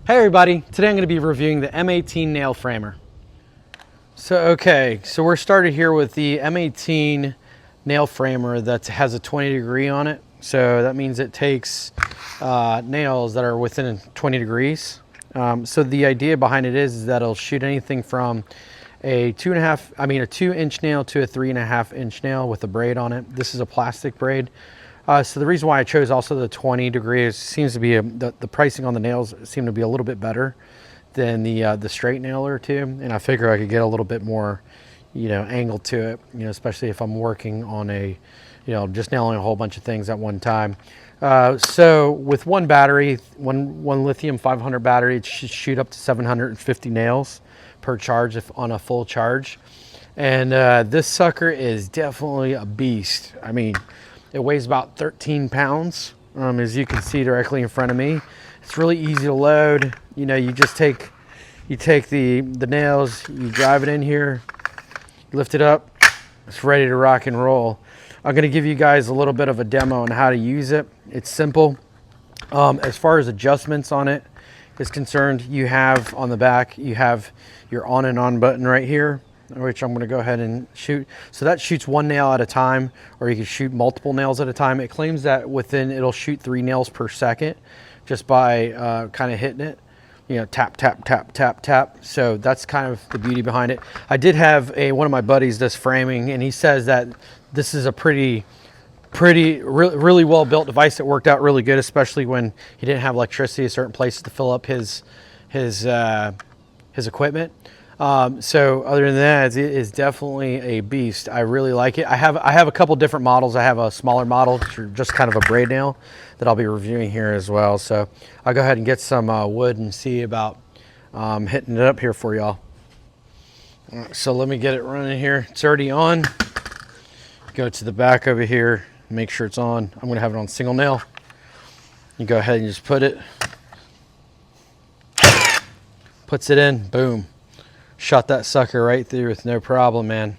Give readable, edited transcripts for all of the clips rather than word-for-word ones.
Hey everybody, today I'm going to be reviewing the M18 nail framer. So we're started here with the M18 nail framer that has a 20 degree on it. So that means it takes nails that are within 20 degrees. So the idea behind it is that it'll shoot anything from a 2-inch nail to a 3.5-inch nail with a braid on it. This is a plastic braid. So the reason why I chose also the 20 degrees seems to be the pricing on the nails seem to be a little bit better than the straight nailer too, and I figure I could get a little bit more, angle to it, especially if I'm working on just nailing a whole bunch of things at one time. So with one battery, one lithium 500 battery, it should shoot up to 750 nails per charge if on a full charge, and this sucker is definitely a beast. I mean, it weighs about 13 pounds, as you can see directly in front of me. It's really easy to load. You just take the nails, you drive it in here, lift it up, it's ready to rock and roll. I'm gonna give you guys a little bit of a demo on how to use it. It's simple. As far as adjustments on it is concerned, you have on the back, you have your on and on button right here, which I'm going to go ahead and shoot. So that shoots one nail at a time, or you can shoot multiple nails at a time. It claims that it'll shoot 3 nails per second just by kind of hitting it, tap, tap, tap, tap, tap. So that's kind of the beauty behind it. I did have one of my buddies does framing, and he says that this is a really well built device that worked out really good, especially when he didn't have electricity at certain places to fill up his equipment. So other than that, it is definitely a beast. I really like it. I have a couple different models. I have a smaller model, just kind of a braid nail, that I'll be reviewing here as well. So I'll go ahead and get some wood and see about hitting it up here for y'all. So let me get it running here. It's already on. Go to the back over here, make sure it's on. I'm gonna have it on single nail. You go ahead and just put it, puts it in, boom. Shot that sucker right through with no problem, man.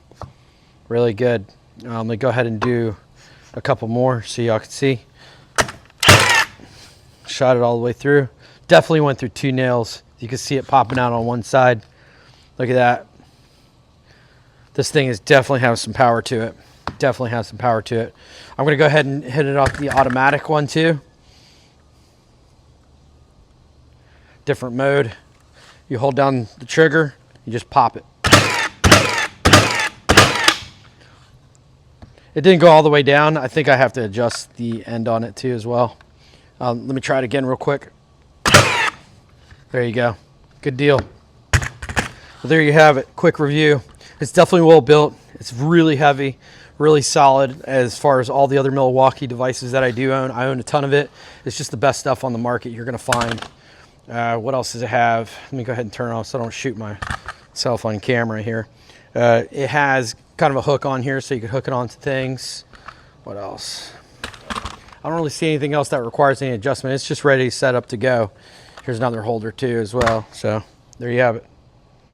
Really good. Let me go ahead and do a couple more so y'all can see. Shot it all the way through. Definitely went through 2 nails. You can see it popping out on one side. Look at that. This thing is definitely has some power to it. Definitely has some power to it. I'm gonna go ahead and hit it off the automatic one too. Different mode. You hold down the trigger, you just pop it. It didn't go all the way down. I think I have to adjust the end on it too as well. Let me try it again real quick. There you go. Good deal. Well, there you have it. Quick review. It's definitely well built. It's really heavy, really solid as far as all the other Milwaukee devices that I do own. I own a ton of it. It's just the best stuff on the market you're gonna find. What else does it have? Let me go ahead and turn it off so I don't shoot myself on camera here. It has kind of a hook on here so you can hook it onto things. What else? I don't really see anything else that requires any adjustment. It's just ready, set up to go. Here's another holder too as well. So there you have it.